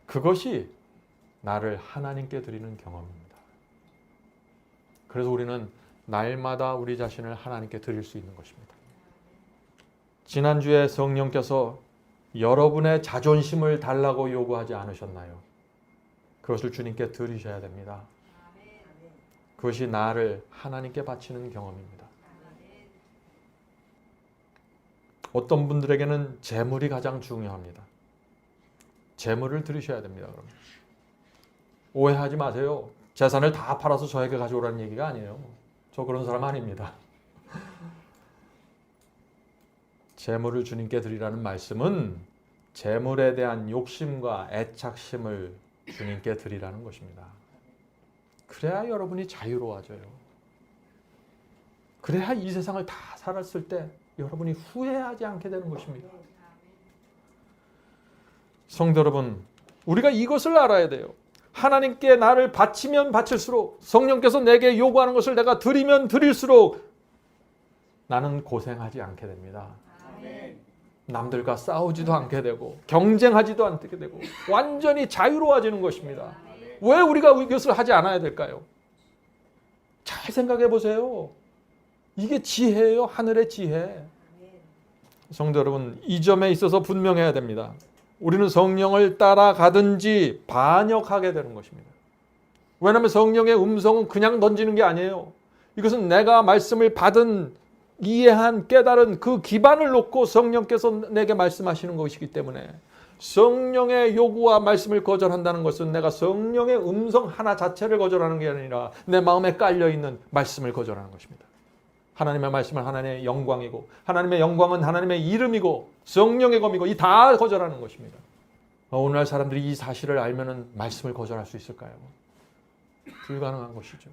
그것이 나를 하나님께 드리는 경험입니다. 그래서 우리는 날마다 우리 자신을 하나님께 드릴 수 있는 것입니다. 지난주에 성령께서 여러분의 자존심을 달라고 요구하지 않으셨나요? 그것을 주님께 드리셔야 됩니다. 그것이 나를 하나님께 바치는 경험입니다. 어떤 분들에게는 재물이 가장 중요합니다. 재물을 드리셔야 됩니다. 그러면. 오해하지 마세요. 재산을 다 팔아서 저에게 가져오라는 얘기가 아니에요. 저 그런 사람 아닙니다. 재물을 주님께 드리라는 말씀은 재물에 대한 욕심과 애착심을 주님께 드리라는 것입니다. 그래야 여러분이 자유로워져요. 그래야 이 세상을 다 살았을 때 여러분이 후회하지 않게 되는 것입니다. 성도 여러분, 우리가 이것을 알아야 돼요. 하나님께 나를 바치면 바칠수록, 성령께서 내게 요구하는 것을 내가 드리면 드릴수록 나는 고생하지 않게 됩니다. 남들과 싸우지도 않게 되고 경쟁하지도 않게 되고 완전히 자유로워지는 것입니다. 왜 우리가 이것을 하지 않아야 될까요? 잘 생각해 보세요. 이게 지혜예요. 하늘의 지혜. 성도 여러분, 이 점에 있어서 분명해야 됩니다. 우리는 성령을 따라가든지 반역하게 되는 것입니다. 왜냐하면 성령의 음성은 그냥 던지는 게 아니에요. 이것은 내가 말씀을 받은, 이해한, 깨달은 그 기반을 놓고 성령께서 내게 말씀하시는 것이기 때문에 성령의 요구와 말씀을 거절한다는 것은 내가 성령의 음성 하나 자체를 거절하는 게 아니라 내 마음에 깔려있는 말씀을 거절하는 것입니다. 하나님의 말씀은 하나님의 영광이고 하나님의 영광은 하나님의 이름이고 성령의 검이고 이 다 거절하는 것입니다. 오늘날 사람들이 이 사실을 알면은 말씀을 거절할 수 있을까요? 불가능한 것이죠.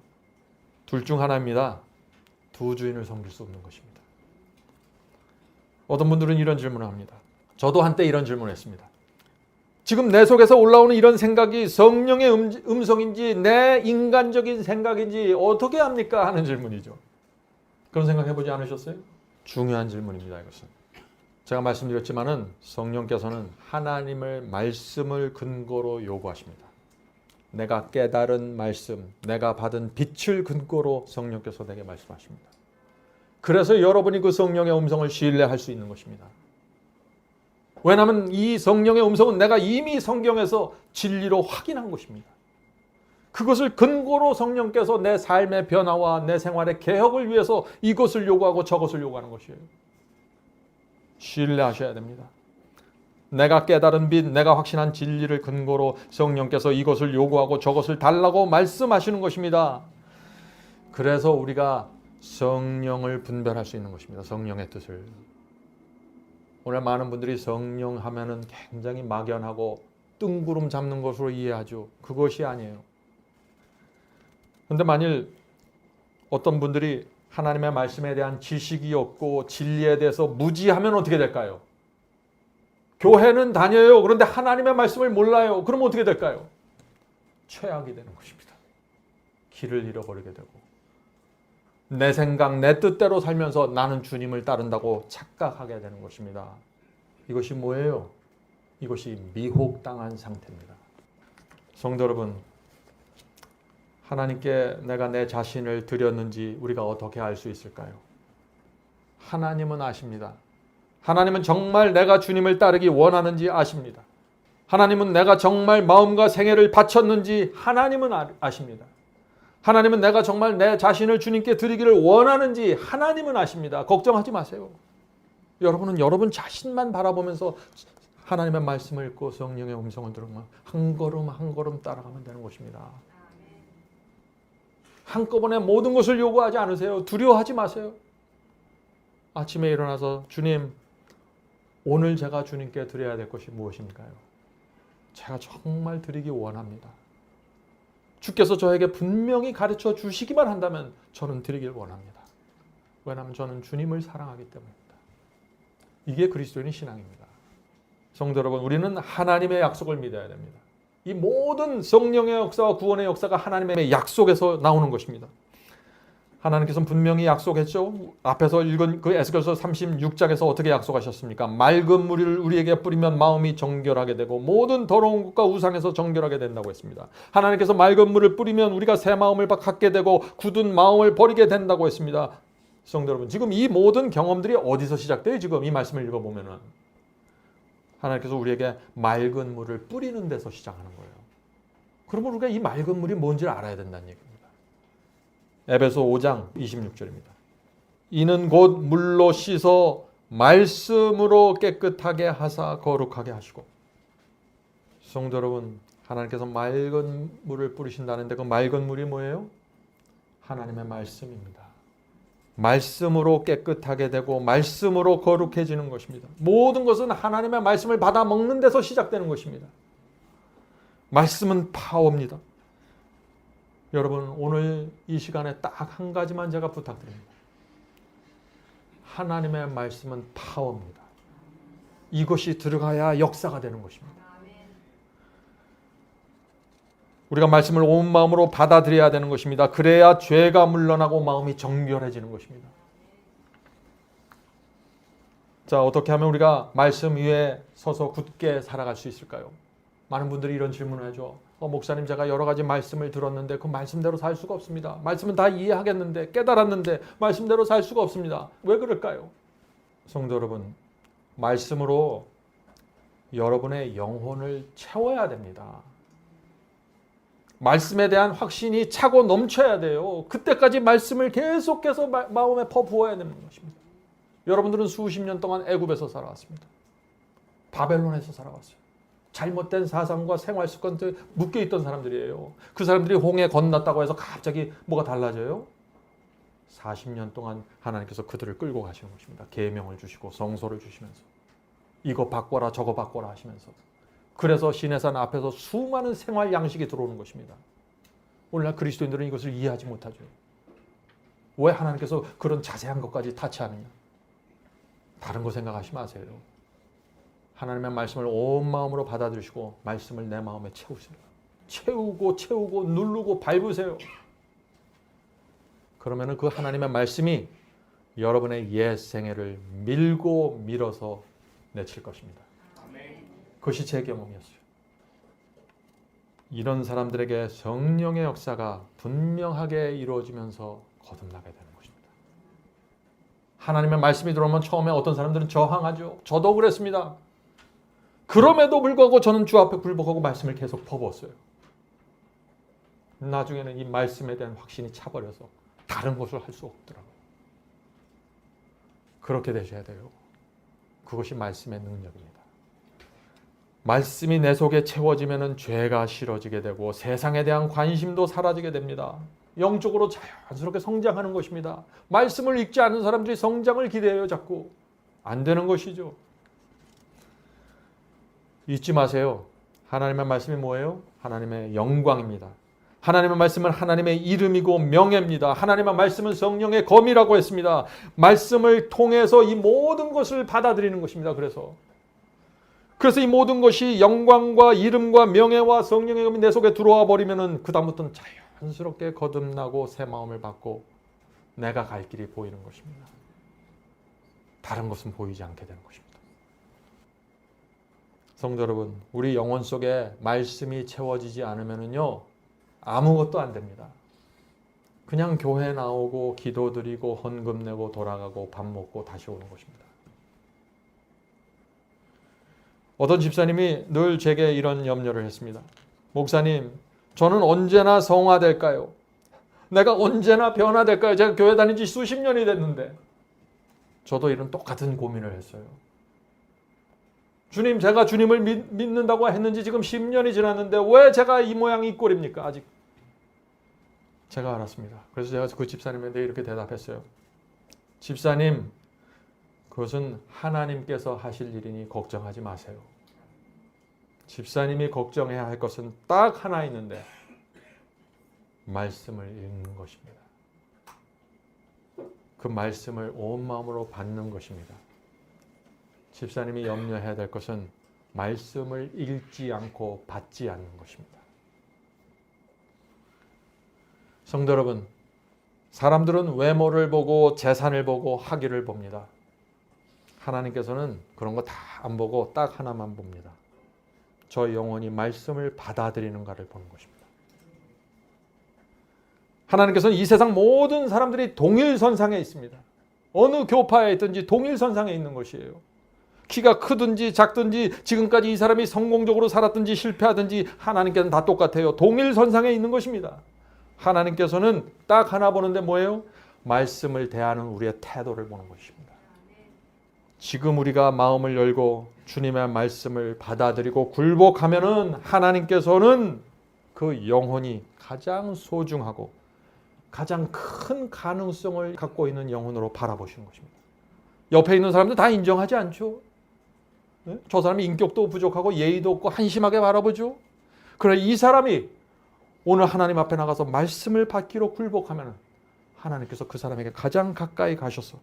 둘 중 하나입니다. 두 주인을 섬길 수 없는 것입니다. 어떤 분들은 이런 질문을 합니다. 저도 한때 이런 질문을 했습니다. 지금 내 속에서 올라오는 이런 생각이 성령의 음성인지 내 인간적인 생각인지 어떻게 합니까? 하는 질문이죠. 그런 생각 해보지 않으셨어요? 중요한 질문입니다. 이것은 제가 말씀드렸지만은 성령께서는 하나님의 말씀을 근거로 요구하십니다. 내가 깨달은 말씀, 내가 받은 빛을 근거로 성령께서 내게 말씀하십니다. 그래서 여러분이 그 성령의 음성을 신뢰할 수 있는 것입니다. 왜냐하면 이 성령의 음성은 내가 이미 성경에서 진리로 확인한 것입니다. 그것을 근거로 성령께서 내 삶의 변화와 내 생활의 개혁을 위해서 이것을 요구하고 저것을 요구하는 것이에요. 신뢰하셔야 됩니다. 내가 깨달은 빛, 내가 확신한 진리를 근거로 성령께서 이것을 요구하고 저것을 달라고 말씀하시는 것입니다. 그래서 우리가 성령을 분별할 수 있는 것입니다. 성령의 뜻을. 오늘 많은 분들이 성령 하면은 굉장히 막연하고 뜬구름 잡는 것으로 이해하죠. 그것이 아니에요. 그런데 만일 어떤 분들이 하나님의 말씀에 대한 지식이 없고 진리에 대해서 무지하면 어떻게 될까요? 교회는 다녀요. 그런데 하나님의 말씀을 몰라요. 그러면 어떻게 될까요? 최악이 되는 것입니다. 길을 잃어버리게 되고 내 생각, 내 뜻대로 살면서 나는 주님을 따른다고 착각하게 되는 것입니다. 이것이 뭐예요? 이것이 미혹당한 상태입니다. 성도 여러분, 하나님께 내가 내 자신을 드렸는지 우리가 어떻게 알 수 있을까요? 하나님은 아십니다. 하나님은 정말 내가 주님을 따르기 원하는지 아십니다. 하나님은 내가 정말 마음과 생애를 바쳤는지 하나님은 아십니다. 하나님은 내가 정말 내 자신을 주님께 드리기를 원하는지 하나님은 아십니다. 걱정하지 마세요. 여러분은 여러분 자신만 바라보면서 하나님의 말씀을 읽고 성령의 음성을 들으면 한 걸음 한 걸음 따라가면 되는 것입니다. 한꺼번에 모든 것을 요구하지 않으세요. 두려워하지 마세요. 아침에 일어나서 주님, 오늘 제가 주님께 드려야 될 것이 무엇인가요? 제가 정말 드리기 원합니다. 주께서 저에게 분명히 가르쳐 주시기만 한다면 저는 드리길 원합니다. 왜냐하면 저는 주님을 사랑하기 때문입니다. 이게 그리스도인의 신앙입니다. 성도 여러분, 우리는 하나님의 약속을 믿어야 됩니다. 이 모든 성령의 역사와 구원의 역사가 하나님의 약속에서 나오는 것입니다. 하나님께서는 분명히 약속했죠. 앞에서 읽은 그 에스겔서 36장에서 어떻게 약속하셨습니까? 맑은 물을 우리에게 뿌리면 마음이 정결하게 되고 모든 더러운 것과 우상에서 정결하게 된다고 했습니다. 하나님께서 맑은 물을 뿌리면 우리가 새 마음을 갖게 되고 굳은 마음을 버리게 된다고 했습니다. 성도 여러분, 지금 이 모든 경험들이 어디서 시작돼요? 지금 이 말씀을 읽어보면은 하나님께서 우리에게 맑은 물을 뿌리는 데서 시작하는 거예요. 그러면 우리가 이 맑은 물이 뭔지를 알아야 된다는 얘기입니다. 에베소 5장 26절입니다. 이는 곧 물로 씻어 말씀으로 깨끗하게 하사 거룩하게 하시고. 성도 여러분, 하나님께서 맑은 물을 뿌리신다는데 그 맑은 물이 뭐예요? 하나님의 말씀입니다. 말씀으로 깨끗하게 되고 말씀으로 거룩해지는 것입니다. 모든 것은 하나님의 말씀을 받아 먹는 데서 시작되는 것입니다. 말씀은 파워입니다. 여러분, 오늘 이 시간에 딱 한 가지만 제가 부탁드립니다. 하나님의 말씀은 파워입니다. 이것이 들어가야 역사가 되는 것입니다. 우리가 말씀을 온 마음으로 받아들여야 되는 것입니다. 그래야 죄가 물러나고 마음이 정결해지는 것입니다. 자, 어떻게 하면 우리가 말씀 위에 서서 굳게 살아갈 수 있을까요? 많은 분들이 이런 질문을 하죠. 목사님, 제가 여러 가지 말씀을 들었는데 그 말씀대로 살 수가 없습니다. 말씀은 다 이해하겠는데 깨달았는데 말씀대로 살 수가 없습니다. 왜 그럴까요? 성도 여러분, 말씀으로 여러분의 영혼을 채워야 됩니다. 말씀에 대한 확신이 차고 넘쳐야 돼요. 그때까지 말씀을 계속해서 마음에 퍼부어야 되는 것입니다. 여러분들은 수십 년 동안 애굽에서 살아왔습니다. 바벨론에서 살아왔어요. 잘못된 사상과 생활 습관에 묶여있던 사람들이에요. 그 사람들이 홍해 건넜다고 해서 갑자기 뭐가 달라져요? 40년 동안 하나님께서 그들을 끌고 가시는 것입니다. 계명을 주시고 성소를 주시면서 이거 바꿔라 저거 바꿔라 하시면서. 그래서 시내산 앞에서 수많은 생활 양식이 들어오는 것입니다. 오늘날 그리스도인들은 이것을 이해하지 못하죠. 왜 하나님께서 그런 자세한 것까지 타치하느냐? 다른 거 생각하지 마세요. 하나님의 말씀을 온 마음으로 받아들이시고 말씀을 내 마음에 채우세요. 채우고 누르고 밟으세요. 그러면 그 하나님의 말씀이 여러분의 옛 생애를 밀고 밀어서 내칠 것입니다. 그것이 제 경험이었어요. 이런 사람들에게 성령의 역사가 분명하게 이루어지면서 거듭나게 되는 것입니다. 하나님의 말씀이 들어오면 처음에 어떤 사람들은 저항하죠. 저도 그랬습니다. 그럼에도 불구하고 저는 주 앞에 굴복하고 말씀을 계속 퍼부었어요. 나중에는 이 말씀에 대한 확신이 차버려서 다른 것을 할 수 없더라고요. 그렇게 되셔야 돼요. 그것이 말씀의 능력입니다. 말씀이 내 속에 채워지면 죄가 싫어지게 되고 세상에 대한 관심도 사라지게 됩니다. 영적으로 자연스럽게 성장하는 것입니다. 말씀을 읽지 않는 사람들이 성장을 기대해요. 자꾸. 안 되는 것이죠. 잊지 마세요. 하나님의 말씀이 뭐예요? 하나님의 영광입니다. 하나님의 말씀은 하나님의 이름이고 명예입니다. 하나님의 말씀은 성령의 검이라고 했습니다. 말씀을 통해서 이 모든 것을 받아들이는 것입니다. 그래서 이 모든 것이 영광과 이름과 명예와 성령의 검이 내 속에 들어와 버리면은 그 다음부터는 자연스럽게 거듭나고 새 마음을 받고 내가 갈 길이 보이는 것입니다. 다른 것은 보이지 않게 되는 것입니다. 성도 여러분, 우리 영혼 속에 말씀이 채워지지 않으면요 아무것도 안 됩니다. 그냥 교회 나오고 기도드리고 헌금 내고 돌아가고 밥 먹고 다시 오는 것입니다. 어떤 집사님이 늘 제게 이런 염려를 했습니다. 목사님, 저는 언제나 성화될까요? 내가 언제나 변화될까요? 제가 교회 다닌 지 수십 년이 됐는데. 저도 이런 똑같은 고민을 했어요. 주님, 제가 주님을 믿는다고 했는지 지금 10년이 지났는데 왜 제가 이 모양 이 꼴입니까? 아직. 제가 알았습니다. 그래서 제가 그 집사님한테 이렇게 대답했어요. 집사님, 그것은 하나님께서 하실 일이니 걱정하지 마세요. 집사님이 걱정해야 할 것은 딱 하나 있는데 말씀을 읽는 것입니다. 그 말씀을 온 마음으로 받는 것입니다. 집사님이 염려해야 될 것은 말씀을 읽지 않고 받지 않는 것입니다. 성도 여러분, 사람들은 외모를 보고 재산을 보고 학위를 봅니다. 하나님께서는 그런 거 다 안 보고 딱 하나만 봅니다. 저 영혼이 말씀을 받아들이는가를 보는 것입니다. 하나님께서는 이 세상 모든 사람들이 동일선상에 있습니다. 어느 교파에 있든지 동일선상에 있는 것이에요. 키가 크든지 작든지 지금까지 이 사람이 성공적으로 살았든지 실패하든지 하나님께서는 다 똑같아요. 동일선상에 있는 것입니다. 하나님께서는 딱 하나 보는데 뭐예요? 말씀을 대하는 우리의 태도를 보는 것입니다. 지금 우리가 마음을 열고 주님의 말씀을 받아들이고 굴복하면은 하나님께서는 그 영혼이 가장 소중하고 가장 큰 가능성을 갖고 있는 영혼으로 바라보시는 것입니다. 옆에 있는 사람들 다 인정하지 않죠? 네? 저 사람이 인격도 부족하고 예의도 없고 한심하게 바라보죠? 그래, 이 사람이 오늘 하나님 앞에 나가서 말씀을 받기로 굴복하면 하나님께서 그 사람에게 가장 가까이 가셔서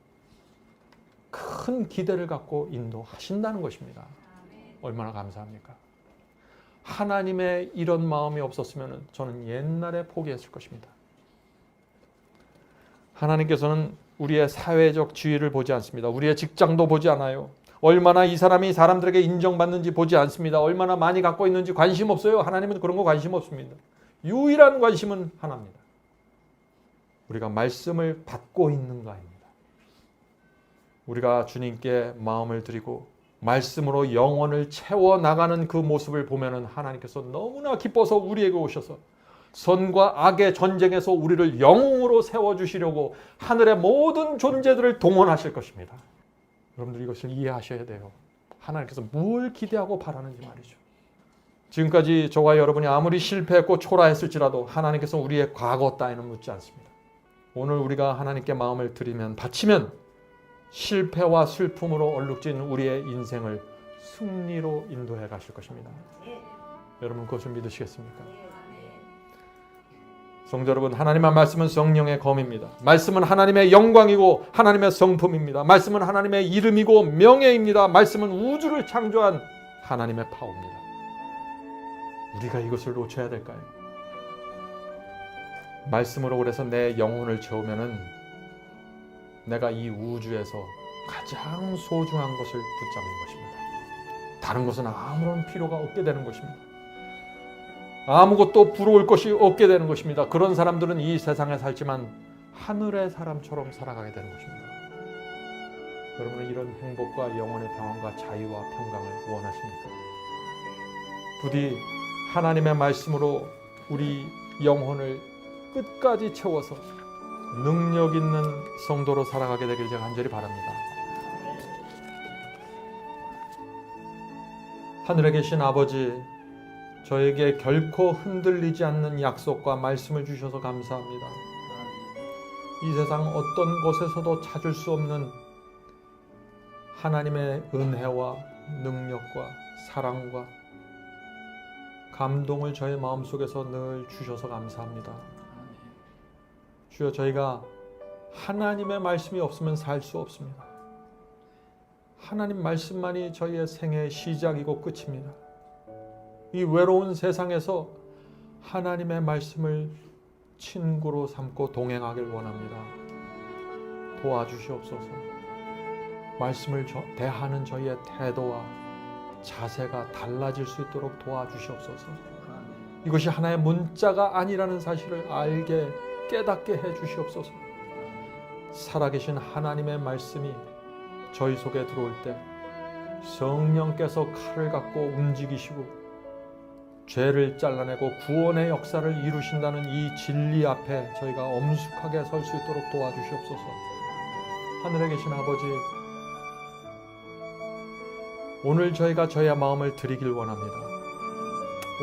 큰 기대를 갖고 인도하신다는 것입니다. 얼마나 감사합니까? 하나님의 이런 마음이 없었으면 저는 옛날에 포기했을 것입니다. 하나님께서는 우리의 사회적 지위를 보지 않습니다. 우리의 직장도 보지 않아요. 얼마나 이 사람이 사람들에게 인정받는지 보지 않습니다. 얼마나 많이 갖고 있는지 관심 없어요. 하나님은 그런 거 관심 없습니다. 유일한 관심은 하나입니다. 우리가 말씀을 받고 있는가입니다. 우리가 주님께 마음을 드리고 말씀으로 영혼을 채워나가는 그 모습을 보면 하나님께서 너무나 기뻐서 우리에게 오셔서 선과 악의 전쟁에서 우리를 영웅으로 세워주시려고 하늘의 모든 존재들을 동원하실 것입니다. 여러분들 이것을 이해하셔야 돼요. 하나님께서 뭘 기대하고 바라는지 말이죠. 지금까지 저와 여러분이 아무리 실패했고 초라했을지라도 하나님께서 우리의 과거 따위는 묻지 않습니다. 오늘 우리가 하나님께 마음을 드리면 바치면 실패와 슬픔으로 얼룩진 우리의 인생을 승리로 인도해 가실 것입니다. 여러분 그것을 믿으시겠습니까? 성도 여러분, 하나님의 말씀은 성령의 검입니다. 말씀은 하나님의 영광이고 하나님의 성품입니다. 말씀은 하나님의 이름이고 명예입니다. 말씀은 우주를 창조한 하나님의 파워입니다. 우리가 이것을 놓쳐야 될까요? 말씀으로 그래서 내 영혼을 채우면은 내가 이 우주에서 가장 소중한 것을 붙잡는 것입니다. 다른 것은 아무런 필요가 없게 되는 것입니다. 아무것도 부러울 것이 없게 되는 것입니다. 그런 사람들은 이 세상에 살지만 하늘의 사람처럼 살아가게 되는 것입니다. 여러분은 이런 행복과 영혼의 평안과 자유와 평강을 원하십니까? 부디 하나님의 말씀으로 우리 영혼을 끝까지 채워서 능력 있는 성도로 살아가게 되길 제가 간절히 바랍니다. 하늘에 계신 아버지, 저에게 결코 흔들리지 않는 약속과 말씀을 주셔서 감사합니다. 이 세상 어떤 곳에서도 찾을 수 없는 하나님의 은혜와 능력과 사랑과 감동을 저의 마음속에서 늘 주셔서 감사합니다. 주여, 저희가 하나님의 말씀이 없으면 살 수 없습니다. 하나님 말씀만이 저희의 생애의 시작이고 끝입니다. 이 외로운 세상에서 하나님의 말씀을 친구로 삼고 동행하길 원합니다. 도와주시옵소서. 말씀을 대하는 저희의 태도와 자세가 달라질 수 있도록 도와주시옵소서. 이것이 하나의 문자가 아니라는 사실을 알게 깨닫게 해주시옵소서. 살아계신 하나님의 말씀이 저희 속에 들어올 때 성령께서 칼을 갖고 움직이시고 죄를 잘라내고 구원의 역사를 이루신다는 이 진리 앞에 저희가 엄숙하게 설 수 있도록 도와주시옵소서. 하늘에 계신 아버지, 오늘 저희가 저희의 마음을 드리길 원합니다.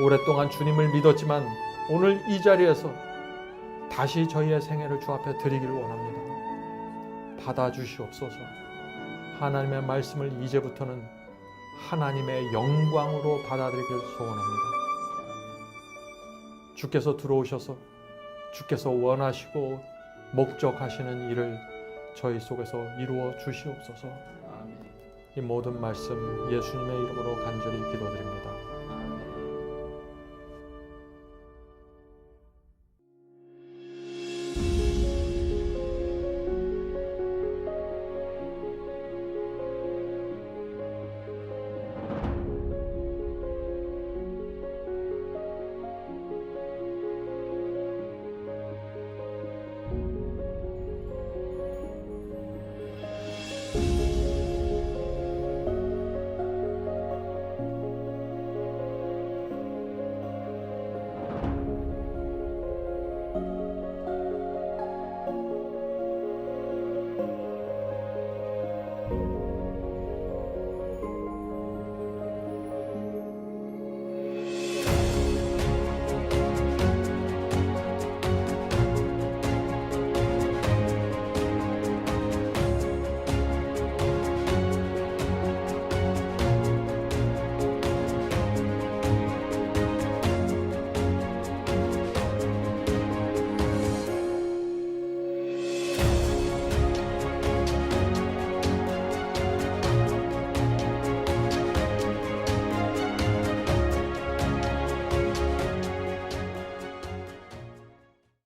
오랫동안 주님을 믿었지만 오늘 이 자리에서 다시 저희의 생애를 주 앞에 드리길 원합니다. 받아주시옵소서. 하나님의 말씀을 이제부터는 하나님의 영광으로 받아들이길 소원합니다. 주께서 들어오셔서 주께서 원하시고 목적하시는 일을 저희 속에서 이루어 주시옵소서. 이 모든 말씀 예수님의 이름으로 간절히 기도드립니다.